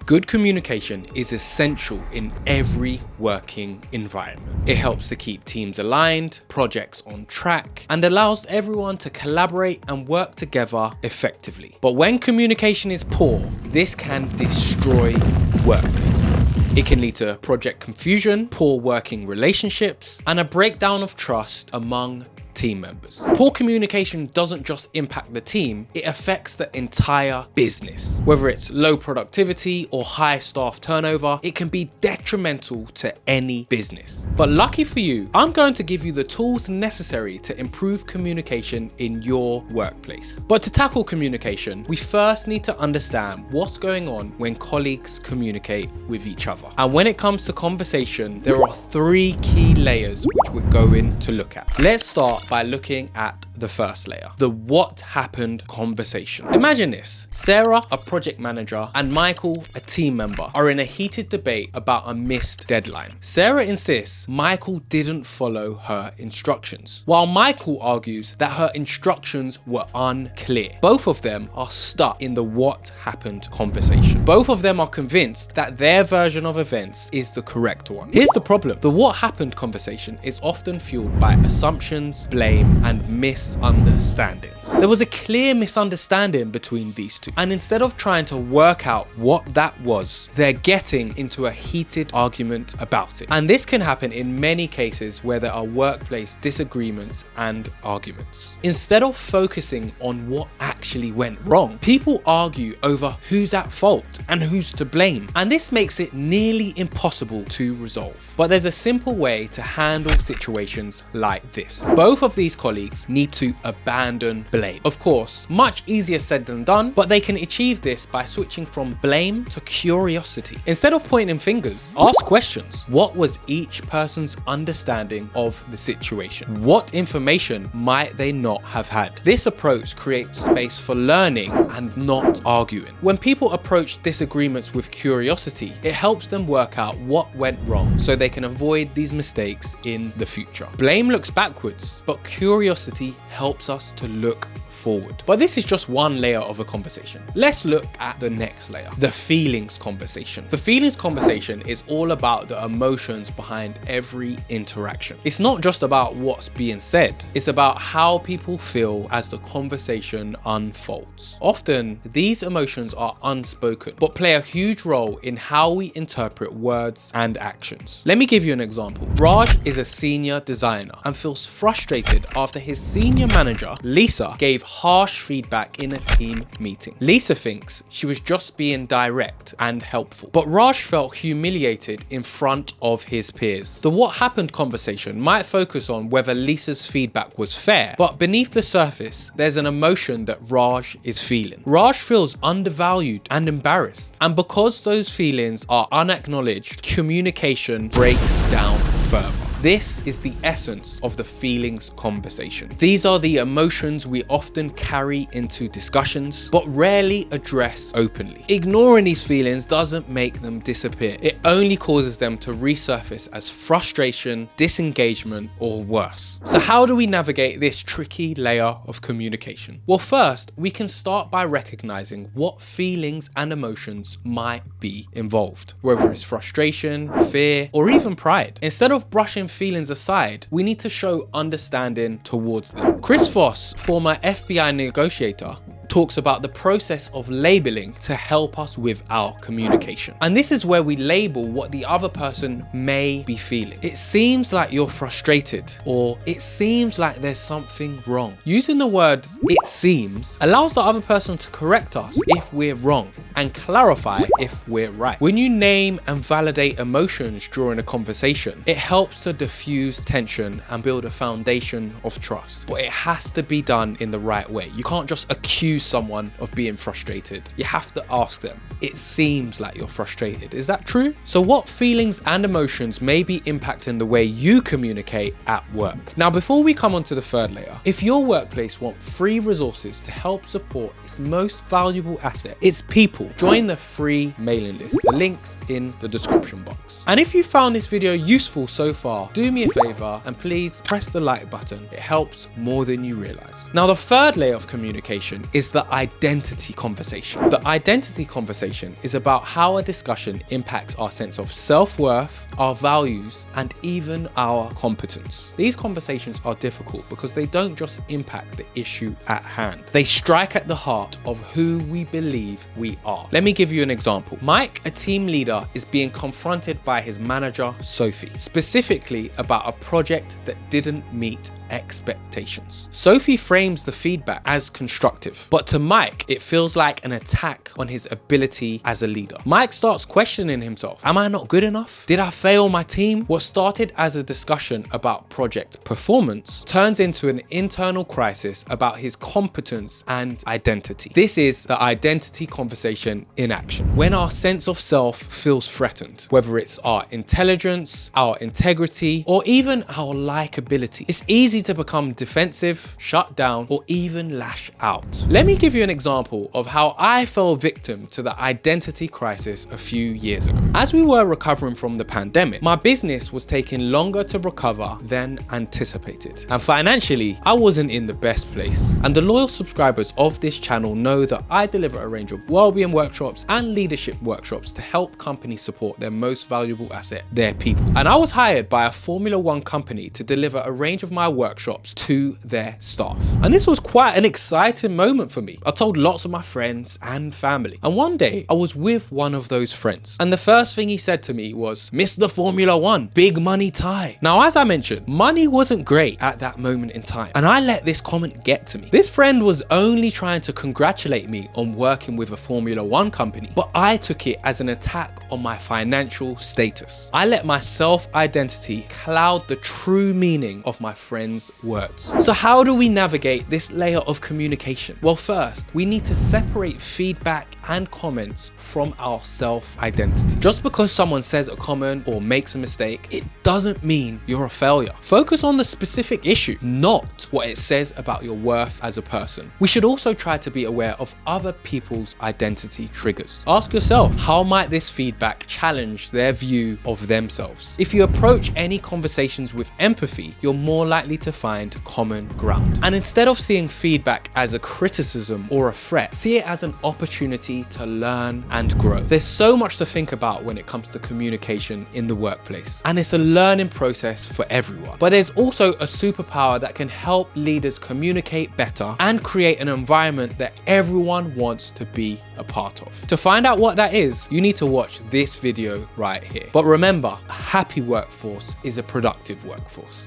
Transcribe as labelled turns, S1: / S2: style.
S1: Good communication is essential in every working environment. It helps to keep teams aligned, projects on track, and allows everyone to collaborate and work together effectively. But when communication is poor, this can destroy workplaces. It can lead to project confusion, poor working relationships, and a breakdown of trust among team members. Poor communication doesn't just impact the team, it affects the entire business. Whether it's low productivity or high staff turnover, it can be detrimental to any business. But lucky for you, I'm going to give you the tools necessary to improve communication in your workplace. But to tackle communication, we first need to understand what's going on when colleagues communicate with each other. And when it comes to conversation, there are 3 key layers which we're going to look at. Let's start by looking at the first layer, the what happened conversation. Imagine this: Sarah, a project manager, and Michael, a team member, are in a heated debate about a missed deadline. Sarah insists Michael didn't follow her instructions, while Michael argues that her instructions were unclear. Both of them are stuck in the what happened conversation. Both of them are convinced that their version of events is the correct one. Here's the problem: the what happened conversation is often fueled by assumptions, blame, and misunderstandings. There was a clear misunderstanding between these two, and instead of trying to work out what that was, they're getting into a heated argument about it. And this can happen in many cases where there are workplace disagreements and arguments. Instead of focusing on what actually went wrong, people argue over who's at fault and who's to blame, and this makes it nearly impossible to resolve. But there's a simple way to handle situations like this. Both of these colleagues need to abandon blame. Of course, much easier said than done, but they can achieve this by switching from blame to curiosity. Instead of pointing fingers, ask questions. What was each person's understanding of the situation? What information might they not have had? This approach creates space for learning and not arguing. When people approach disagreements with curiosity, it helps them work out what went wrong so they can avoid these mistakes in the future. Blame looks backwards, but curiosity helps us to look forward. But this is just one layer of a conversation. Let's look at the next layer, the feelings conversation. The feelings conversation is all about the emotions behind every interaction. It's not just about what's being said, it's about how people feel as the conversation unfolds. Often, these emotions are unspoken, but play a huge role in how we interpret words and actions. Let me give you an example. Raj is a senior designer and feels frustrated after his senior manager, Lisa, gave harsh feedback in a team meeting. Lisa thinks she was just being direct and helpful, but Raj felt humiliated in front of his peers. The what happened conversation might focus on whether Lisa's feedback was fair, but beneath the surface, there's an emotion that Raj is feeling. Raj feels undervalued and embarrassed, and because those feelings are unacknowledged, communication breaks down further. This is the essence of the feelings conversation. These are the emotions we often carry into discussions, but rarely address openly. Ignoring these feelings doesn't make them disappear. It only causes them to resurface as frustration, disengagement, or worse. So how do we navigate this tricky layer of communication? Well, first, we can start by recognizing what feelings and emotions might be involved, whether it's frustration, fear, or even pride. Instead of brushing feelings aside, we need to show understanding towards them. Chris Voss, former FBI negotiator, talks about the process of labeling to help us with our communication. And this is where we label what the other person may be feeling. It seems like you're frustrated, or it seems like there's something wrong. Using the word "it seems" allows the other person to correct us if we're wrong and clarify if we're right. When you name and validate emotions during a conversation, it helps to diffuse tension and build a foundation of trust. But it has to be done in the right way. You can't just accuse someone of being frustrated. You have to ask them, it seems like you're frustrated. Is that true? So what feelings and emotions may be impacting the way you communicate at work? Now, before we come on to the third layer, if your workplace want free resources to help support its most valuable asset, its people, join the free mailing list. The link's in the description box. And if you found this video useful so far, do me a favor and please press the like button. It helps more than you realize. Now, the third layer of communication is is the identity conversation. The identity conversation is about how a discussion impacts our sense of self-worth, our values, and even our competence. These conversations are difficult because they don't just impact the issue at hand. They strike at the heart of who we believe we are. Let me give you an example. Mike, a team leader, is being confronted by his manager, Sophie, specifically about a project that didn't meet expectations. Sophie frames the feedback as constructive, but to Mike, it feels like an attack on his ability as a leader. Mike starts questioning himself. Am I not good enough? Did I fail my team? What started as a discussion about project performance turns into an internal crisis about his competence and identity. This is the identity conversation in action. When our sense of self feels threatened, whether it's our intelligence, our integrity, or even our likability, it's easy to become defensive, shut down, or even lash out. Let me give you an example of how I fell victim to the identity crisis a few years ago. As we were recovering from the pandemic, my business was taking longer to recover than anticipated. And financially, I wasn't in the best place. And the loyal subscribers of this channel know that I deliver a range of wellbeing workshops and leadership workshops to help companies support their most valuable asset, their people. And I was hired by a Formula One company to deliver a range of my workshops to their staff. And this was quite an exciting moment for me. I told lots of my friends and family. And one day I was with one of those friends. And the first thing he said to me was, "Mr. Formula One, big money tie." Now, as I mentioned, money wasn't great at that moment in time. And I let this comment get to me. This friend was only trying to congratulate me on working with a Formula One company, but I took it as an attack on my financial status. I let my self-identity cloud the true meaning of my friend's words. So how do we navigate this layer of communication? Well, first, we need to separate feedback and comments from our self-identity. Just because someone says a comment or makes a mistake, it doesn't mean you're a failure. Focus on the specific issue, not what it says about your worth as a person. We should also try to be aware of other people's identity triggers. Ask yourself, how might this feedback challenge their view of themselves? If you approach any conversations with empathy, you're more likely to find common ground. And instead of seeing feedback as a criticism or a threat, see it as an opportunity to learn and grow. There's so much to think about when it comes to communication in the workplace, and it's a learning process for everyone. But there's also a superpower that can help leaders communicate better and create an environment that everyone wants to be a part of. To find out what that is, you need to watch this video right here. But remember, a happy workforce is a productive workforce.